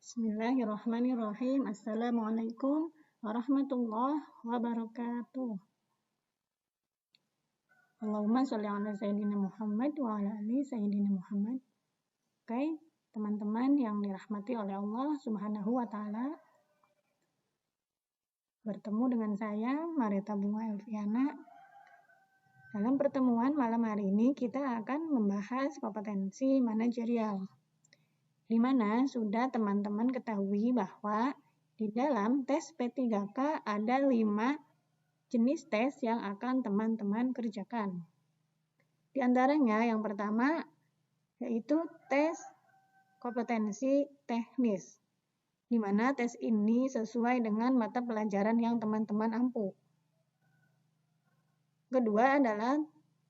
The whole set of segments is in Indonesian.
Bismillahirrahmanirrahim. Assalamualaikum warahmatullahi wabarakatuh. Allahumma sholli ala sayyidina Muhammad wa ala ali sayyidina Muhammad. Oke, teman-teman yang dirahmati oleh Allah Subhanahu wa taala. Bertemu dengan saya Marita Bunga Elviana. Dalam pertemuan malam hari ini kita akan membahas kompetensi manajerial, di mana sudah teman-teman ketahui bahwa di dalam tes P3K ada 5 jenis tes yang akan teman-teman kerjakan. Di antaranya yang pertama yaitu tes kompetensi teknis, di mana tes ini sesuai dengan mata pelajaran yang teman-teman ampu. Kedua adalah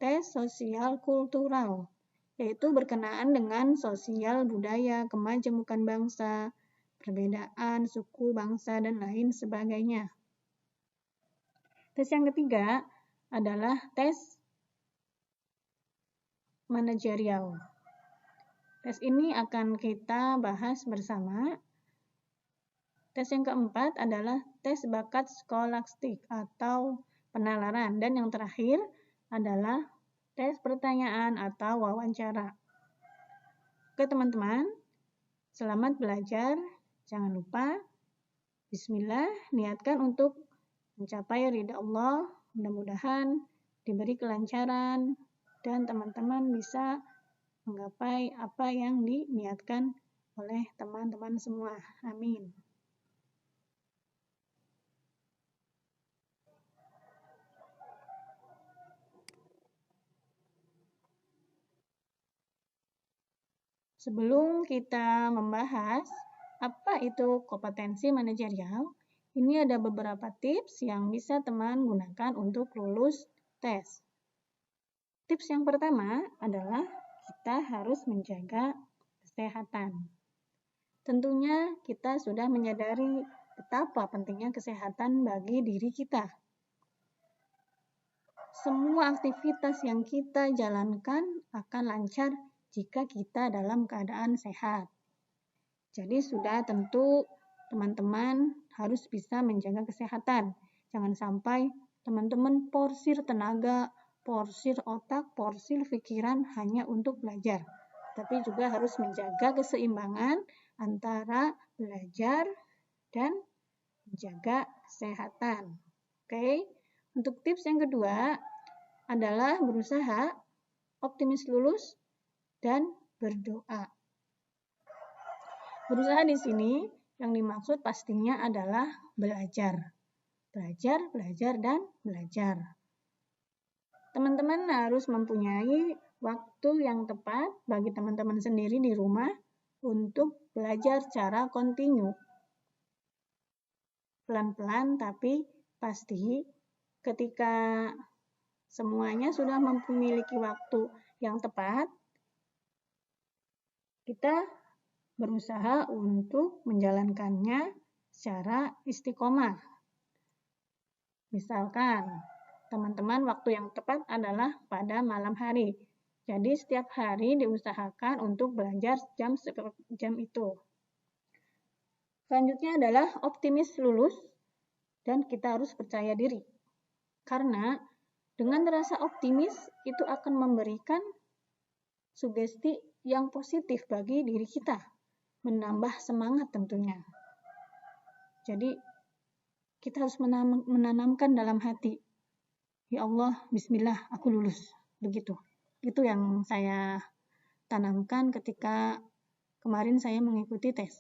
tes sosial kultural, yaitu berkenaan dengan sosial budaya, kemajemukan bangsa, perbedaan suku, bangsa, dan lain sebagainya. Tes yang ketiga adalah tes manajerial. Tes ini akan kita bahas bersama. Tes yang keempat adalah tes bakat skolastik atau penalaran. Dan yang terakhir adalah tes pertanyaan atau wawancara. Oke teman-teman, selamat belajar. Jangan lupa, bismillah, niatkan untuk mencapai ridha Allah. Mudah-mudahan diberi kelancaran dan teman-teman bisa menggapai apa yang diniatkan oleh teman-teman semua. Amin. Sebelum kita membahas apa itu kompetensi manajerial, ini ada beberapa tips yang bisa teman gunakan untuk lulus tes. Tips yang pertama adalah kita harus menjaga kesehatan. Tentunya kita sudah menyadari betapa pentingnya kesehatan bagi diri kita. Semua aktivitas yang kita jalankan akan lancar jika kita dalam keadaan sehat. Jadi sudah tentu teman-teman harus bisa menjaga kesehatan. Jangan sampai teman-teman porsir tenaga, porsir otak, porsir pikiran hanya untuk belajar. Tapi juga harus menjaga keseimbangan antara belajar dan menjaga kesehatan. Oke. Untuk tips yang kedua adalah berusaha optimis lulus dan berdoa. Berusaha di sini yang dimaksud pastinya adalah belajar. Belajar, belajar, dan belajar. Teman-teman harus mempunyai waktu yang tepat bagi teman-teman sendiri di rumah untuk belajar secara kontinu. Pelan-pelan tapi pasti ketika semuanya sudah memiliki waktu yang tepat, kita berusaha untuk menjalankannya secara istiqomah. Misalkan, teman-teman waktu yang tepat adalah pada malam hari. Jadi setiap hari diusahakan untuk belajar jam itu. Selanjutnya adalah optimis lulus dan kita harus percaya diri. Karena dengan rasa optimis itu akan memberikan sugesti yang positif bagi diri kita, menambah semangat tentunya. Jadi kita harus menanamkan dalam hati, ya Allah, bismillah, aku lulus. Begitu. Itu yang saya tanamkan ketika kemarin saya mengikuti tes.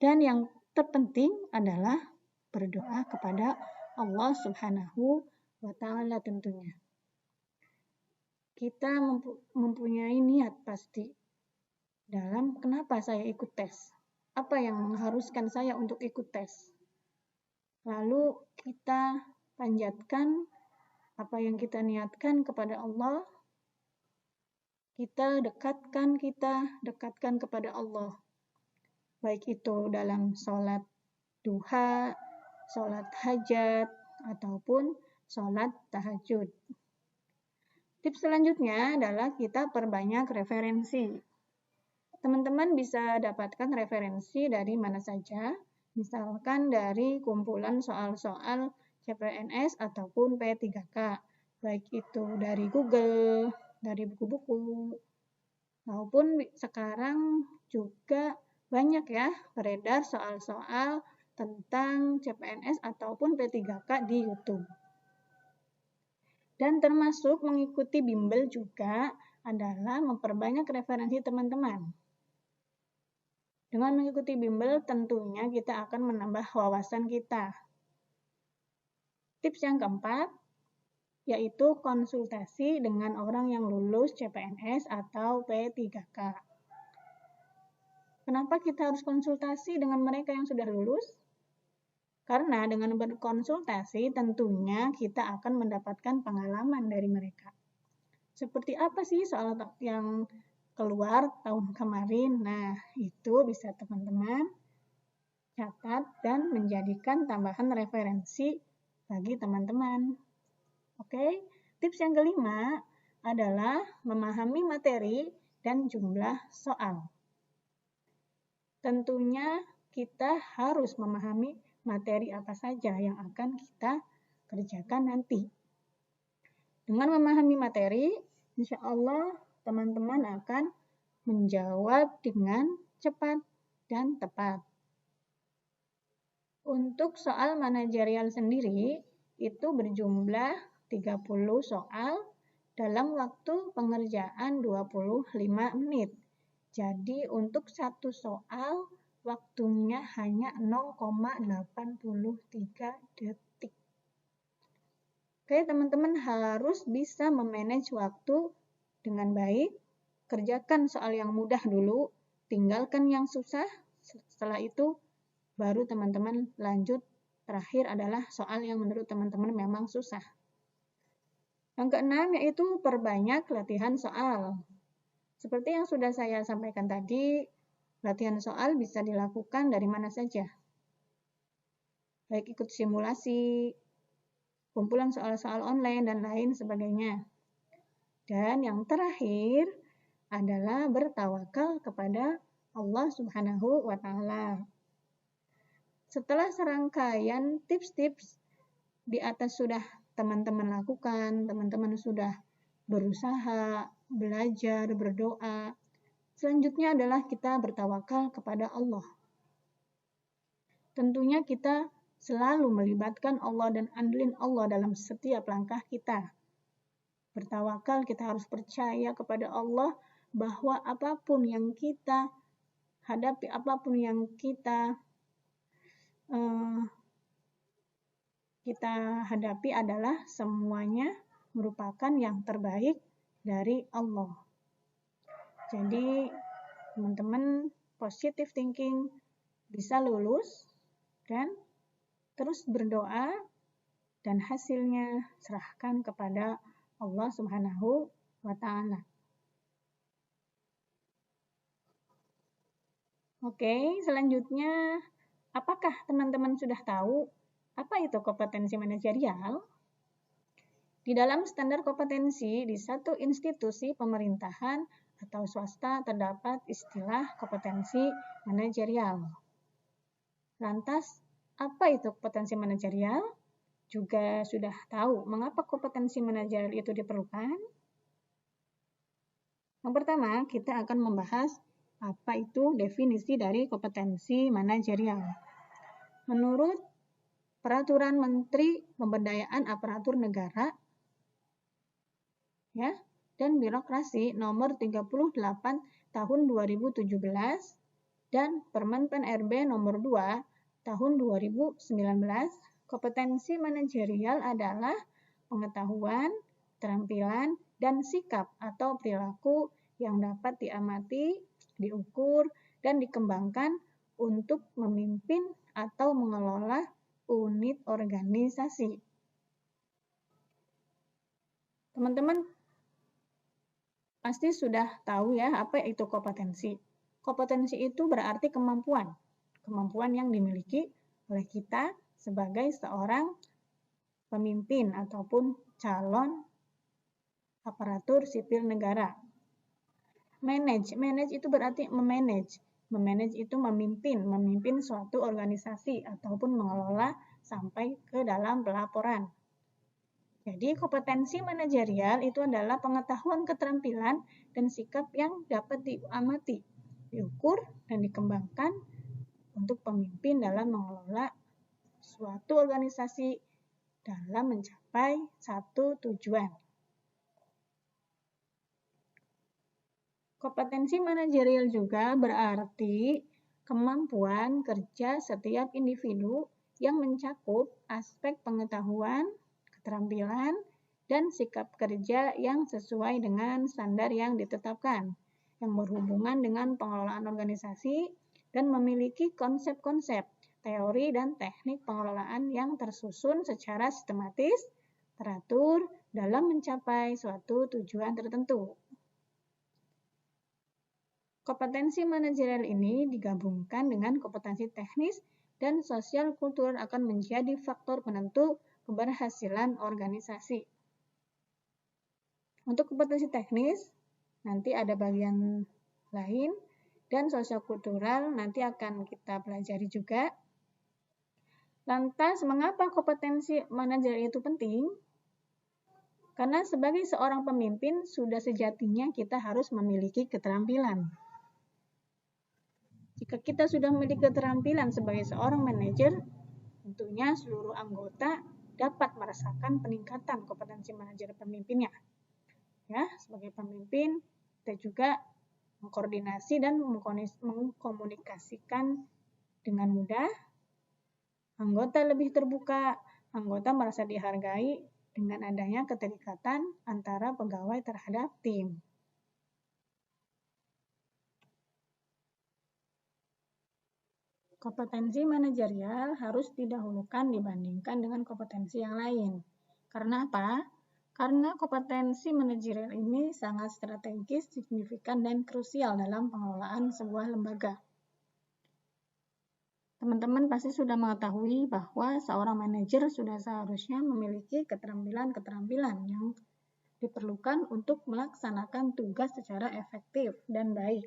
Dan yang terpenting adalah berdoa kepada Allah Subhanahu wa taala tentunya. Kita mempunyai niat pasti dalam kenapa saya ikut tes. Apa yang mengharuskan saya untuk ikut tes. Lalu kita panjatkan apa yang kita niatkan kepada Allah. Kita dekatkan kepada Allah. Baik itu dalam sholat duha, sholat hajat, ataupun sholat tahajud. Tips selanjutnya adalah kita perbanyak referensi. Teman-teman bisa dapatkan referensi dari mana saja, misalkan dari kumpulan soal-soal CPNS ataupun P3K, baik itu dari Google, dari buku-buku, maupun sekarang juga banyak ya beredar soal-soal tentang CPNS ataupun P3K di YouTube. Dan termasuk mengikuti bimbel juga adalah memperbanyak referensi teman-teman. Dengan mengikuti bimbel tentunya kita akan menambah wawasan kita. Tips yang keempat, yaitu konsultasi dengan orang yang lulus CPNS atau P3K. Kenapa kita harus konsultasi dengan mereka yang sudah lulus? Karena dengan berkonsultasi tentunya kita akan mendapatkan pengalaman dari mereka. Seperti apa sih soal yang keluar tahun kemarin? Nah, itu bisa teman-teman catat dan menjadikan tambahan referensi bagi teman-teman. Oke, tips yang kelima adalah memahami materi dan jumlah soal. Tentunya kita harus memahami materi apa saja yang akan kita kerjakan nanti. Dengan memahami materi, insya Allah teman-teman akan menjawab dengan cepat dan tepat. Untuk soal manajerial sendiri, itu berjumlah 30 soal dalam waktu pengerjaan 25 menit. Jadi untuk satu soal, waktunya hanya 0,83 detik. Oke, teman-teman harus bisa memanage waktu dengan baik. Kerjakan soal yang mudah dulu, tinggalkan yang susah. Setelah itu, baru teman-teman lanjut. Terakhir adalah soal yang menurut teman-teman memang susah. Yang keenam yaitu perbanyak latihan soal. Seperti yang sudah saya sampaikan tadi, latihan soal bisa dilakukan dari mana saja. Baik ikut simulasi, kumpulan soal-soal online, dan lain sebagainya. Dan yang terakhir adalah bertawakal kepada Allah Subhanahu wa Ta'ala. Setelah serangkaian tips-tips di atas sudah teman-teman lakukan, teman-teman sudah berusaha, belajar, berdoa. Selanjutnya adalah kita bertawakal kepada Allah. Tentunya kita selalu melibatkan Allah dan andelin Allah dalam setiap langkah kita. Bertawakal, kita harus percaya kepada Allah bahwa apapun yang kita hadapi, apapun yang kita hadapi adalah semuanya merupakan yang terbaik dari Allah. Jadi teman-teman positive thinking, bisa lulus dan terus berdoa dan hasilnya serahkan kepada Allah Subhanahu wa Ta'ala. Oke, selanjutnya apakah teman-teman sudah tahu apa itu kompetensi manajerial? Di dalam standar kompetensi di satu institusi pemerintahan atau swasta terdapat istilah kompetensi manajerial. Lantas, apa itu kompetensi manajerial? Juga sudah tahu mengapa kompetensi manajerial itu diperlukan? Yang pertama, kita akan membahas apa itu definisi dari kompetensi manajerial. Menurut Peraturan Menteri Pemberdayaan Aparatur Negara dan Birokrasi Nomor 38 Tahun 2017 dan Permen PEN-RB Nomor 2 Tahun 2019, kompetensi manajerial adalah pengetahuan, keterampilan, dan sikap atau perilaku yang dapat diamati, diukur, dan dikembangkan untuk memimpin atau mengelola unit organisasi. Teman-teman pasti sudah tahu ya apa itu kompetensi. Kompetensi itu berarti kemampuan yang dimiliki oleh kita sebagai seorang pemimpin ataupun calon aparatur sipil negara. Manage itu berarti memanage. Memanage itu memimpin suatu organisasi ataupun mengelola sampai ke dalam pelaporan. Jadi kompetensi manajerial itu adalah pengetahuan, keterampilan, dan sikap yang dapat diamati, diukur, dan dikembangkan untuk pemimpin dalam mengelola suatu organisasi dalam mencapai satu tujuan. Kompetensi manajerial juga berarti kemampuan kerja setiap individu yang mencakup aspek pengetahuan, keterampilan, dan sikap kerja yang sesuai dengan standar yang ditetapkan, yang berhubungan dengan pengelolaan organisasi, dan memiliki konsep-konsep, teori, dan teknik pengelolaan yang tersusun secara sistematis, teratur, dalam mencapai suatu tujuan tertentu. Kompetensi manajerial ini digabungkan dengan kompetensi teknis dan sosial kultural akan menjadi faktor penentu keberhasilan organisasi. Untuk kompetensi teknis, nanti ada bagian lain, dan sosial kultural nanti akan kita pelajari juga. Lantas, mengapa kompetensi manajerial itu penting? Karena sebagai seorang pemimpin, sudah sejatinya kita harus memiliki keterampilan. Jika kita sudah memiliki keterampilan sebagai seorang manajer, tentunya seluruh anggota dapat merasakan peningkatan kompetensi manajer pemimpinnya. Ya, sebagai pemimpin, kita juga mengkoordinasi dan mengkomunikasikan dengan mudah. Anggota lebih terbuka, anggota merasa dihargai dengan adanya keterikatan antara pegawai terhadap tim. Kompetensi manajerial harus didahulukan dibandingkan dengan kompetensi yang lain. Karena apa? Karena kompetensi manajerial ini sangat strategis, signifikan, dan krusial dalam pengelolaan sebuah lembaga. Teman-teman pasti sudah mengetahui bahwa seorang manajer sudah seharusnya memiliki keterampilan-keterampilan yang diperlukan untuk melaksanakan tugas secara efektif dan baik.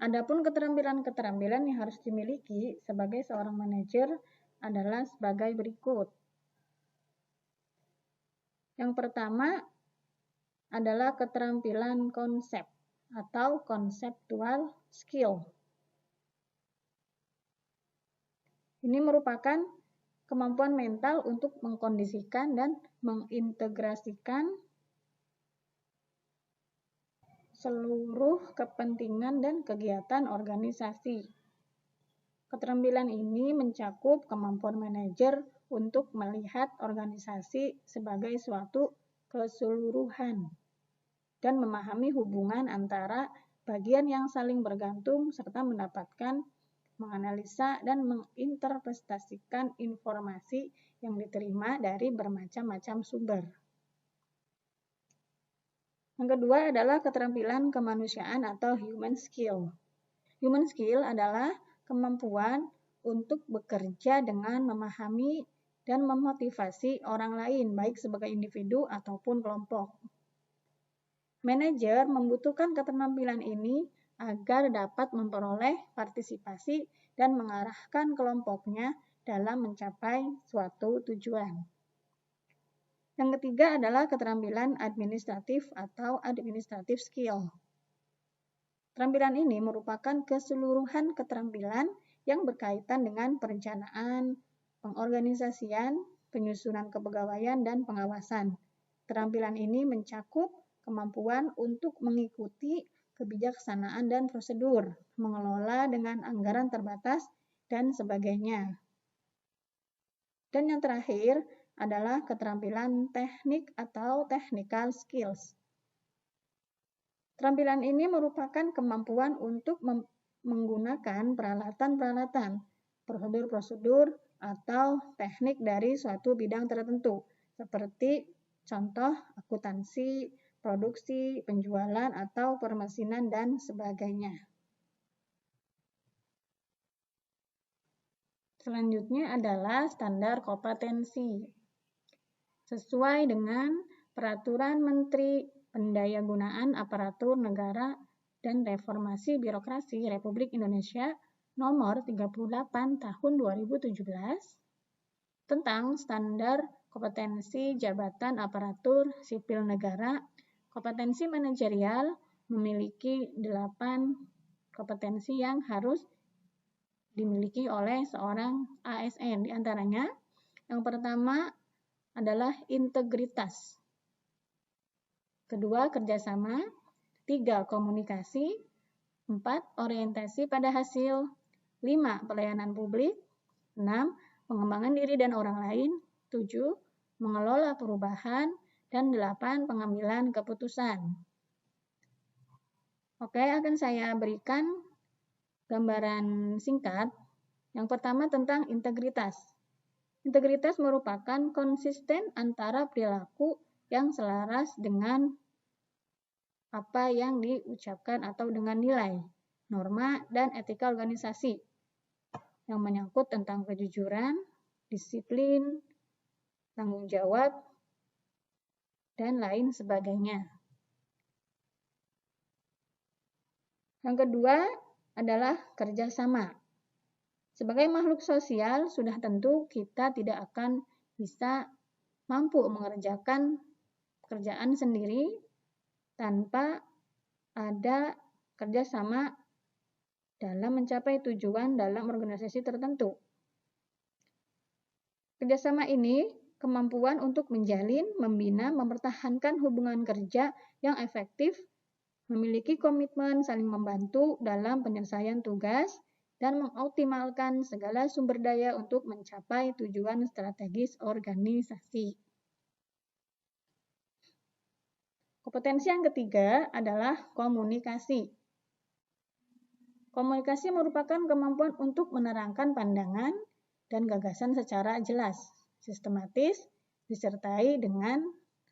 Adapun keterampilan-keterampilan yang harus dimiliki sebagai seorang manajer adalah sebagai berikut. Yang pertama adalah keterampilan konsep atau conceptual skill. Ini merupakan kemampuan mental untuk mengkondisikan dan mengintegrasikan seluruh kepentingan dan kegiatan organisasi. Keterampilan ini mencakup kemampuan manajer untuk melihat organisasi sebagai suatu keseluruhan dan memahami hubungan antara bagian yang saling bergantung serta mendapatkan, menganalisa, dan menginterpretasikan informasi yang diterima dari bermacam-macam sumber. Yang kedua adalah keterampilan kemanusiaan atau human skill. Human skill adalah kemampuan untuk bekerja dengan memahami dan memotivasi orang lain, baik sebagai individu ataupun kelompok. Manajer membutuhkan keterampilan ini agar dapat memperoleh partisipasi dan mengarahkan kelompoknya dalam mencapai suatu tujuan. Yang ketiga adalah keterampilan administratif atau administrative skill. Keterampilan ini merupakan keseluruhan keterampilan yang berkaitan dengan perencanaan, pengorganisasian, penyusunan kepegawaian, dan pengawasan. Keterampilan ini mencakup kemampuan untuk mengikuti kebijaksanaan dan prosedur, mengelola dengan anggaran terbatas, dan sebagainya. Dan yang terakhir adalah keterampilan teknik atau technical skills. Keterampilan ini merupakan kemampuan untuk menggunakan peralatan-peralatan, prosedur-prosedur, atau teknik dari suatu bidang tertentu, seperti contoh akuntansi, produksi, penjualan, atau permesinan, dan sebagainya. Selanjutnya adalah standar kompetensi. Sesuai dengan Peraturan Menteri Pendayagunaan Aparatur Negara dan Reformasi Birokrasi Republik Indonesia Nomor 38 Tahun 2017 tentang standar kompetensi jabatan aparatur sipil negara, kompetensi manajerial memiliki 8 kompetensi yang harus dimiliki oleh seorang ASN. Di antaranya, yang pertama adalah integritas. Kedua, kerjasama. 3, komunikasi. 4, orientasi pada hasil. 5, pelayanan publik. 6, pengembangan diri dan orang lain. 7, mengelola perubahan. Dan 8, pengambilan keputusan. Oke, akan saya berikan gambaran singkat. Yang pertama tentang integritas. Integritas merupakan konsisten antara perilaku yang selaras dengan apa yang diucapkan atau dengan nilai, norma, dan etika organisasi yang menyangkut tentang kejujuran, disiplin, tanggung jawab, dan lain sebagainya. Yang kedua adalah kerjasama. Sebagai makhluk sosial, sudah tentu kita tidak akan bisa mampu mengerjakan pekerjaan sendiri tanpa ada kerjasama dalam mencapai tujuan dalam organisasi tertentu. Kerjasama ini kemampuan untuk menjalin, membina, mempertahankan hubungan kerja yang efektif, memiliki komitmen saling membantu dalam penyelesaian tugas, dan mengoptimalkan segala sumber daya untuk mencapai tujuan strategis organisasi. Kompetensi yang ketiga adalah komunikasi. Komunikasi merupakan kemampuan untuk menerangkan pandangan dan gagasan secara jelas, sistematis, disertai dengan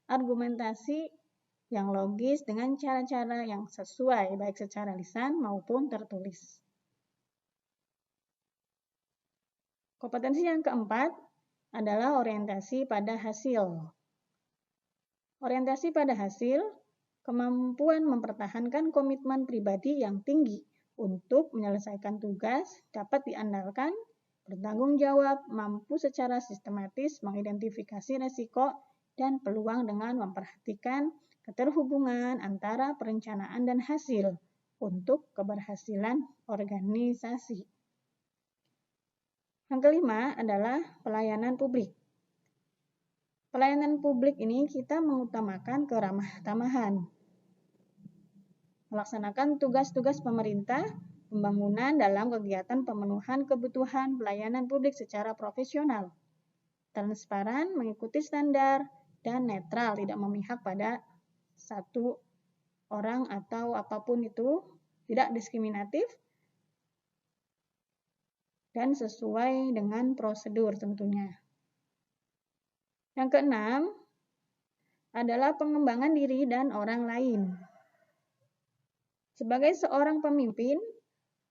argumentasi yang logis dengan cara-cara yang sesuai, baik secara lisan maupun tertulis. Kompetensi yang keempat adalah orientasi pada hasil. Orientasi pada hasil, kemampuan mempertahankan komitmen pribadi yang tinggi untuk menyelesaikan tugas, dapat diandalkan, bertanggung jawab, mampu secara sistematis mengidentifikasi risiko dan peluang dengan memperhatikan keterhubungan antara perencanaan dan hasil untuk keberhasilan organisasi. Yang kelima adalah pelayanan publik. Pelayanan publik ini kita mengutamakan keramah tamahan, melaksanakan tugas-tugas pemerintah, pembangunan dalam kegiatan pemenuhan kebutuhan pelayanan publik secara profesional, transparan, mengikuti standar, dan netral, tidak memihak pada satu orang atau apapun itu, tidak diskriminatif, dan sesuai dengan prosedur tentunya. Yang keenam adalah pengembangan diri dan orang lain. Sebagai seorang pemimpin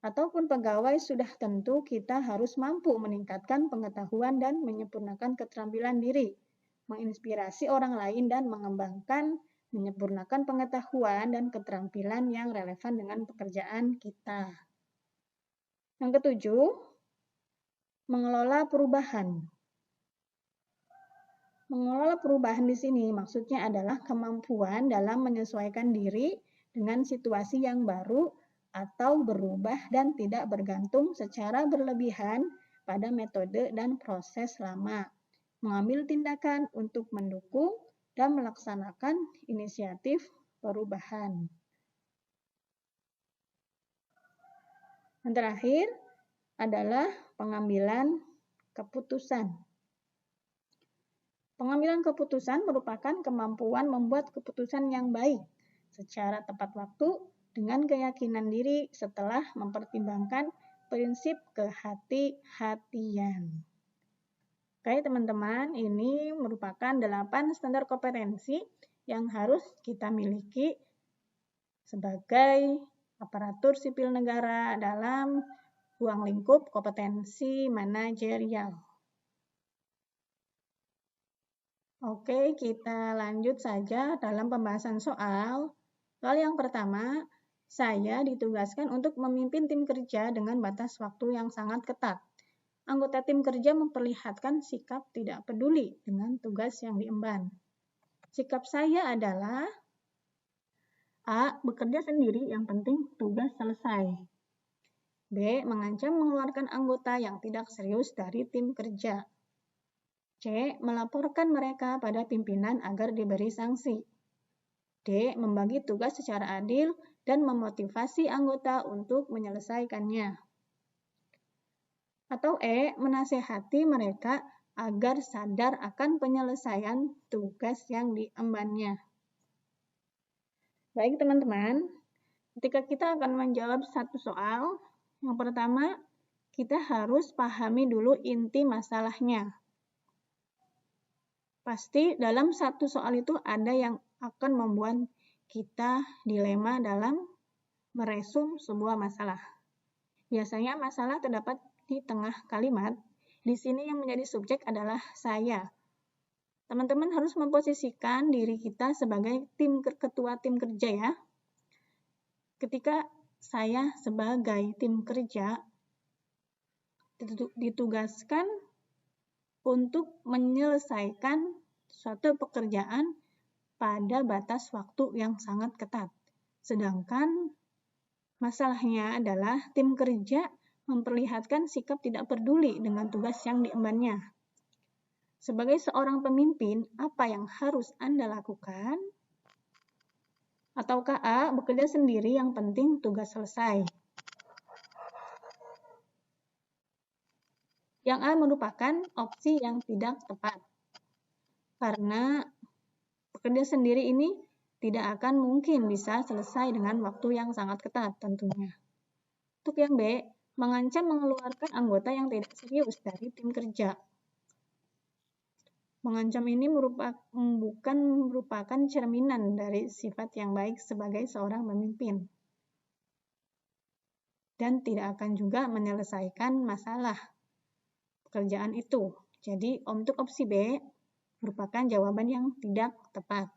ataupun pegawai, sudah tentu kita harus mampu meningkatkan pengetahuan dan menyempurnakan keterampilan diri, menginspirasi orang lain dan mengembangkan, menyempurnakan pengetahuan dan keterampilan yang relevan dengan pekerjaan kita. Yang ketujuh, mengelola perubahan. Mengelola perubahan di sini maksudnya adalah kemampuan dalam menyesuaikan diri dengan situasi yang baru atau berubah dan tidak bergantung secara berlebihan pada metode dan proses lama. Mengambil tindakan untuk mendukung dan melaksanakan inisiatif perubahan. Yang terakhir adalah pengambilan keputusan. Pengambilan keputusan merupakan kemampuan membuat keputusan yang baik secara tepat waktu dengan keyakinan diri setelah mempertimbangkan prinsip kehati-hatian. Oke teman-teman, ini merupakan 8 standar kompetensi yang harus kita miliki sebagai aparatur sipil negara dalam ruang lingkup kompetensi manajerial. Oke, kita lanjut saja dalam pembahasan soal. Soal yang pertama, saya ditugaskan untuk memimpin tim kerja dengan batas waktu yang sangat ketat. Anggota tim kerja memperlihatkan sikap tidak peduli dengan tugas yang diemban. Sikap saya adalah A. Bekerja sendiri, yang penting tugas selesai. B. Mengancam mengeluarkan anggota yang tidak serius dari tim kerja. C. Melaporkan mereka pada pimpinan agar diberi sanksi. D. Membagi tugas secara adil dan memotivasi anggota untuk menyelesaikannya. Atau E. Menasehati mereka agar sadar akan penyelesaian tugas yang diembannya. Baik teman-teman, ketika kita akan menjawab satu soal, yang pertama kita harus pahami dulu inti masalahnya. Pasti dalam satu soal itu ada yang akan membuat kita dilema dalam meresum sebuah masalah. Biasanya masalah terdapat di tengah kalimat. Di sini yang menjadi subjek adalah saya. Teman-teman harus memposisikan diri kita sebagai ketua tim kerja ya. Ketika saya sebagai tim kerja ditugaskan untuk menyelesaikan suatu pekerjaan pada batas waktu yang sangat ketat. Sedangkan masalahnya adalah tim kerja memperlihatkan sikap tidak peduli dengan tugas yang diembannya. Sebagai seorang pemimpin, apa yang harus Anda lakukan? Ataukah A. Bekerja sendiri, yang penting tugas selesai? Yang A merupakan opsi yang tidak tepat. Karena bekerja sendiri ini tidak akan mungkin bisa selesai dengan waktu yang sangat ketat tentunya. Untuk yang B, mengancam mengeluarkan anggota yang tidak serius dari tim kerja. Mengancam ini bukan merupakan cerminan dari sifat yang baik sebagai seorang pemimpin. Dan tidak akan juga menyelesaikan masalah pekerjaan itu. Jadi untuk opsi B merupakan jawaban yang tidak tepat.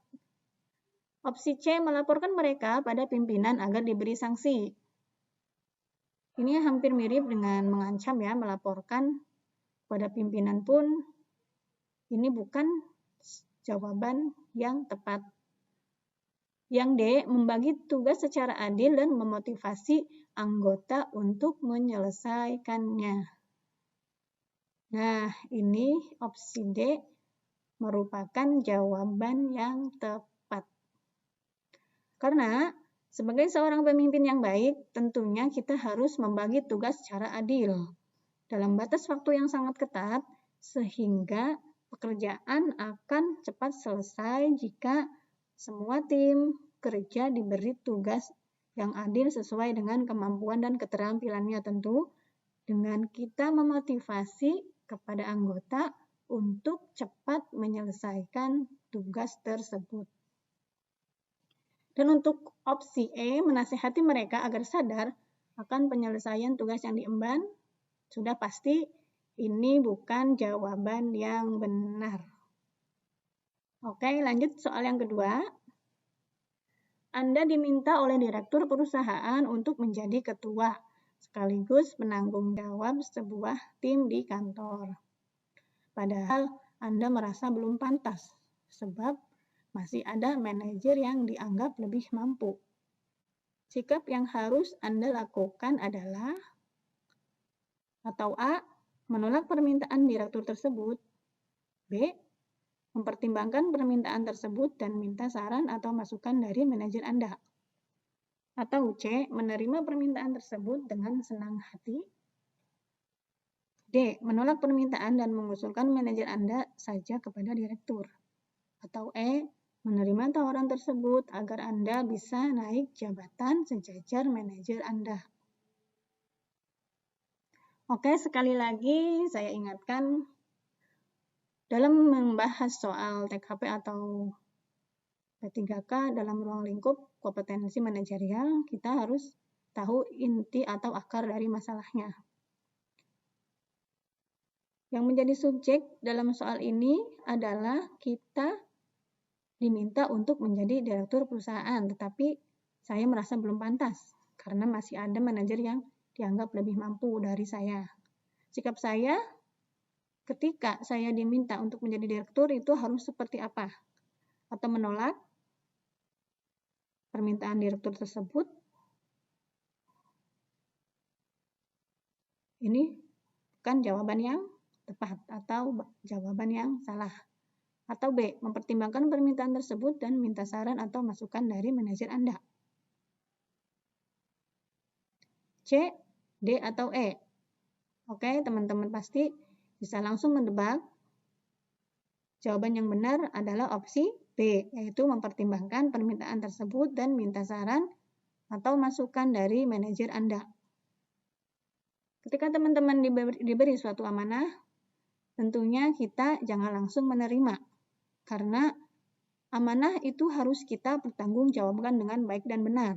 Opsi C, melaporkan mereka pada pimpinan agar diberi sanksi. Ini hampir mirip dengan mengancam ya, melaporkan pada pimpinan pun ini bukan jawaban yang tepat. Yang D, membagi tugas secara adil dan memotivasi anggota untuk menyelesaikannya. Nah, ini opsi D merupakan jawaban yang tepat. Karena sebagai seorang pemimpin yang baik, tentunya kita harus membagi tugas secara adil dalam batas waktu yang sangat ketat, sehingga pekerjaan akan cepat selesai jika semua tim kerja diberi tugas yang adil sesuai dengan kemampuan dan keterampilannya tentu, dengan kita memotivasi kepada anggota untuk cepat menyelesaikan tugas tersebut. Dan untuk opsi E, menasihati mereka agar sadar akan penyelesaian tugas yang diemban, sudah pasti ini bukan jawaban yang benar. Oke, lanjut soal yang kedua. Anda diminta oleh direktur perusahaan untuk menjadi ketua, sekaligus penanggung jawab sebuah tim di kantor. Padahal Anda merasa belum pantas, sebab masih ada manajer yang dianggap lebih mampu. Sikap yang harus Anda lakukan adalah atau A. Menolak permintaan direktur tersebut. B. Mempertimbangkan permintaan tersebut dan minta saran atau masukan dari manajer Anda. Atau C. Menerima permintaan tersebut dengan senang hati. D. Menolak permintaan dan mengusulkan manajer Anda saja kepada direktur. Atau E. Menerima tawaran tersebut agar Anda bisa naik jabatan sejajar manajer Anda. Oke, sekali lagi saya ingatkan, dalam membahas soal TKP atau P3K dalam ruang lingkup kompetensi manajerial, kita harus tahu inti atau akar dari masalahnya. Yang menjadi subjek dalam soal ini adalah kita diminta untuk menjadi direktur perusahaan, tetapi saya merasa belum pantas karena masih ada manajer yang dianggap lebih mampu dari saya. Sikap saya ketika saya diminta untuk menjadi direktur itu harus seperti apa? Atau menolak permintaan direktur tersebut? Ini bukan jawaban yang tepat atau jawaban yang salah. Atau B, mempertimbangkan permintaan tersebut dan minta saran atau masukan dari manajer Anda. C, D, atau E. Oke, teman-teman pasti bisa langsung menebak. Jawaban yang benar adalah opsi B, yaitu mempertimbangkan permintaan tersebut dan minta saran atau masukan dari manajer Anda. Ketika teman-teman diberi suatu amanah, tentunya kita jangan langsung menerima, karena amanah itu harus kita pertanggungjawabkan dengan baik dan benar.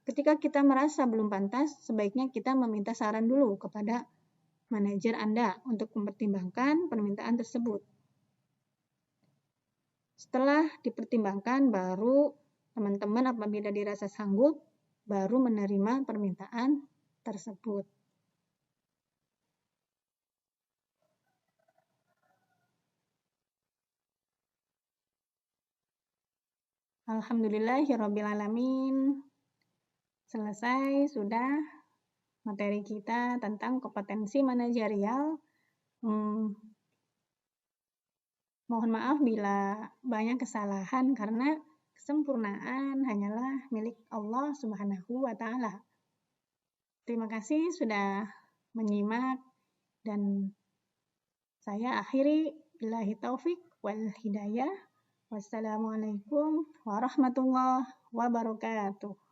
Ketika kita merasa belum pantas, sebaiknya kita meminta saran dulu kepada manajer Anda untuk mempertimbangkan permintaan tersebut. Setelah dipertimbangkan, baru teman-teman apabila dirasa sanggup, baru menerima permintaan tersebut. Alhamdulillahirrabbilalamin. Selesai sudah materi kita tentang kompetensi manajerial. Mohon maaf bila banyak kesalahan karena kesempurnaan hanyalah milik Allah Subhanahu wa Ta'ala. Terima kasih sudah menyimak dan saya akhiri billahi taufik wal hidayah. Wassalamualaikum warahmatullahi wabarakatuh.